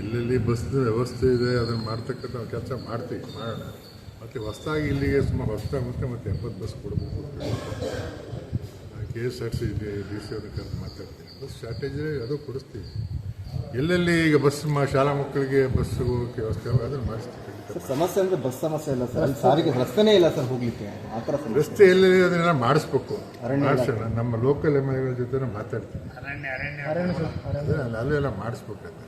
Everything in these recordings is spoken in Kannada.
ಎಲ್ಲೆಲ್ಲಿ ಬಸ್ ವ್ಯವಸ್ಥೆ ಇದೆ ಅದನ್ನು ಮಾಡ್ತಕ್ಕಂಥ ಕೆಲಸ ಮಾಡ್ತೀವಿ, ಮಾಡೋಣ. ಮತ್ತು ಹೊಸದಾಗಿ ಇಲ್ಲಿಗೆ ಸುಮಾರು ಹೊಸದಾಗುತ್ತೆ ಮತ್ತು 70 ಬಸ್ ಕೊಡಬೇಕು. KSRTC DC ಅವ್ರನ್ನ ಕರೆದು ಮಾತಾಡ್ತೀನಿ. ಬಸ್ ಶಾರ್ಟೇಜ್ ಅದು ಕೊಡಿಸ್ತೀವಿ. ಎಲ್ಲೆಲ್ಲಿ ಈಗ ಬಸ್ ಶಾಲಾ ಮಕ್ಕಳಿಗೆ ಬಸ್ ಹೋಗೋಕ್ಕೆ ವ್ಯವಸ್ಥೆ ಅದನ್ನು ಮಾಡಿಸ್ತೀವಿ. ಸಮಸ್ಯೆ ಅಂದರೆ ಬಸ್ ಸಮಸ್ಯೆ ಇಲ್ಲ ಸರ್, ಅಲ್ಲಿ ಸಾರಿಗೆ ರಸ್ತೆನೇ ಇಲ್ಲ ಸರ್ ಹೋಗ್ಲಿಕ್ಕೆ. ಆ ಥರ ರಸ್ತೆ ಎಲ್ಲೆಲ್ಲಿ ಅದನ್ನೆಲ್ಲ ಮಾಡಿಸ್ಬೇಕು, ಮಾಡಿಸೋಣ. ನಮ್ಮ ಲೋಕಲ್ MLA ಜೊತೆ ಮಾತಾಡ್ತೀವಿ, ಅಲ್ಲೆಲ್ಲ ಮಾಡಿಸ್ಬೇಕಾದ್ರೆ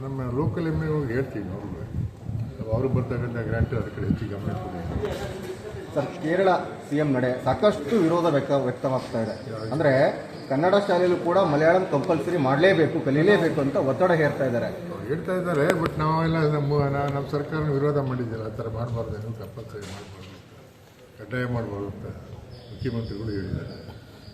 ನಮ್ಮ ಲೋಕಲ್ MLA ಹೇಳ್ತೀವಿ. ಅವರು ಬರ್ತಕ್ಕಂಥ ಗ್ರಾಂಟ್ ಅದ್ರ ಕಡೆ ಹೆಚ್ಚು ಗಮನ ಕೊಡಿ ಸರ್. ಕೇರಳ CM ನಡೆ ಸಾಕಷ್ಟು ವಿರೋಧ ವ್ಯಕ್ತವಾಗ್ತಾ ಇದೆ. ಅಂದರೆ ಕನ್ನಡ ಶಾಲೆಯಲ್ಲೂ ಕೂಡ ಮಲಯಾಳಂ ಕಂಪಲ್ಸರಿ ಮಾಡಲೇಬೇಕು, ಕಲೀಲೇಬೇಕು ಅಂತ ಒತ್ತಡ ಹೇರ್ತಾ ಇದ್ದಾರೆ. ಹೇಳ್ತಾ ಇದ್ದಾರೆ, ಬಟ್ ನಾವೆಲ್ಲ ನಮ್ಮ ಸರ್ಕಾರ ವಿರೋಧ ಮಾಡಿದ್ದಿಲ್ಲ. ಆ ಥರ ಮಾಡಬಾರ್ದು, ಏನು ಕಂಪಲ್ಸರಿ ಮಾಡಬಾರ್ದು, ಕಡ್ಡಾಯ ಮಾಡಬಾರ್ದು ಅಂತ ಮುಖ್ಯಮಂತ್ರಿಗಳು ಹೇಳಿದ್ದಾರೆ.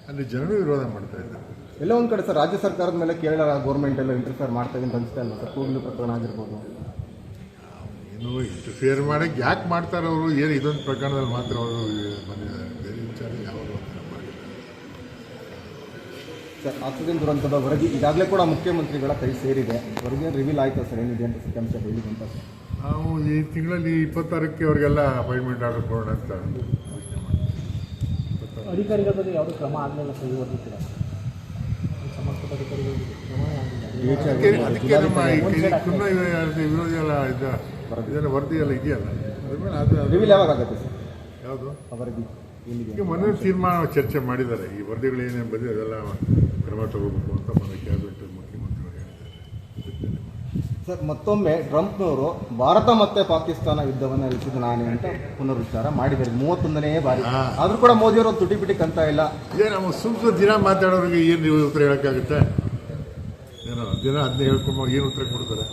ಅಲ್ಲಿ ಜನರು ವಿರೋಧ ಮಾಡ್ತಾ ಇದ್ದಾರೆ. ಎಲ್ಲ ಒಂದು ಕಡೆ ಸರ್ ರಾಜ್ಯ ಸರ್ಕಾರದ ಮೇಲೆ ಕೇರಳ ಗೌರ್ಮೆಂಟ್ ಎಲ್ಲ ಇಂಟರ್ಫಿಯರ್ ಮಾಡ್ತಾ ಇದೆ ಅಂತ ಅನಿಸ್ತಾ ಇಲ್ಲ ಸರ್? ಕೂಡಲು ಪ್ರಕರಣ ಆಗಿರ್ಬೋದು. ಏನು ಇಂಟರ್ಫಿಯರ್ ಮಾಡೋಕ್ಕೆ ಯಾಕೆ ಮಾಡ್ತಾರೆ ಅವರು? ಏನು ಇದೊಂದು ಪ್ರಕರಣದಲ್ಲಿ ಮಾತ್ರ ಅವರು ಬಂದಿದ್ದಾರೆ, ಬೇರೆ ವಿಚಾರ ಯಾವುದು ಮಾಡಿದ್ದಾರೆ ಸರ್. ಆಕ್ಸಿಜನ್ ದುರಂತದ ವರದಿ ಈಗಾಗಲೇ ಕೂಡ ಮುಖ್ಯಮಂತ್ರಿಗಳ ಕೈ ಸೇರಿದೆ. ವರದಿ ರಿವೀಲ್ ಆಯ್ತಾ ಸರ್? ಏನಿದೆ ಅಂತ ಸತ್ಯಾಂಶ ಹೇಳಿದಂತ ಸರ್. ನಾವು ಈ ತಿಂಗಳಲ್ಲಿ 26ಕ್ಕೆ ಅವರಿಗೆಲ್ಲ ಅಪಾಯಿಂಟ್ಮೆಂಟ್ ಆರ್ಡರ್ ಕೊಡೋಣ ಅಂತ ಅಧಿಕಾರಿಗಳ ಬಗ್ಗೆ ಯಾವುದೇ ಕ್ರಮ ಆಗಲಿಲ್ಲ ಸರ್. ಇವತ್ತು ಕೂಡ ಸಂಬಂಧಪಟ್ಟ ಅಧಿಕಾರಿಗಳಿಗೆ ಕ್ರಮವೇ ಆಗಿಲ್ಲ. ಅದಕ್ಕೆ ನಮ್ಮ ವಿರೋಧಿ ಎಲ್ಲ ಇದೆಲ್ಲ ವರದಿ ಎಲ್ಲ ಇದೆಯಲ್ಲ, ಅದು ರಿವೀಲ್ ಯಾವಾಗ ಆಗುತ್ತೆ ಸರ್? ಯಾವುದು ವರದಿ ಈಗ ಮೊನ್ನೆ ತೀರ್ಮಾನ ಚರ್ಚೆ ಮಾಡಿದ್ದಾರೆ. ಈ ವರದಿಗಳು ಏನೇನು ಬಂದಿದೆ ಅದೆಲ್ಲ ಕ್ರಮ ತಗೋಬೇಕು ಅಂತ ಮೊನ್ನೆ ಕ್ಯಾಬಿನೆಟ್ ಮುಖ್ಯಮಂತ್ರಿಗಳು ಹೇಳಿದ್ದಾರೆ. ಸರ್, ಮತ್ತೊಮ್ಮೆ ಟ್ರಂಪ್ನವರು ಭಾರತ ಮತ್ತೆ ಪಾಕಿಸ್ತಾನ ಯುದ್ಧವನ್ನು ನಿಲ್ಲಿಸಿದ ನಾನೇ ಅಂತ ಪುನರುಚ್ಚಾರ ಮಾಡಿದ್ದಾರೆ 31ನೇ ಬಾರಿ. ಆದರೂ ಕೂಡ ಮೋದಿಯವರು ತುಟಿ ಬಿಟ್ಟಿಕ್ ಅಂತ ಇಲ್ಲ. ಇದೇ ನಮ್ಮ ಸುಮ್ಮನೆ ದಿನ ಮಾತಾಡೋರಿಗೆ ಏನು ಉತ್ತರ ಹೇಳೋಕ್ಕಾಗುತ್ತೆ? ಏನೋ ದಿನ ಅದನ್ನೇ ಹೇಳ್ಕೊಂಡು ಏನು ಉತ್ತರ ಕೊಡ್ತಾರೆ?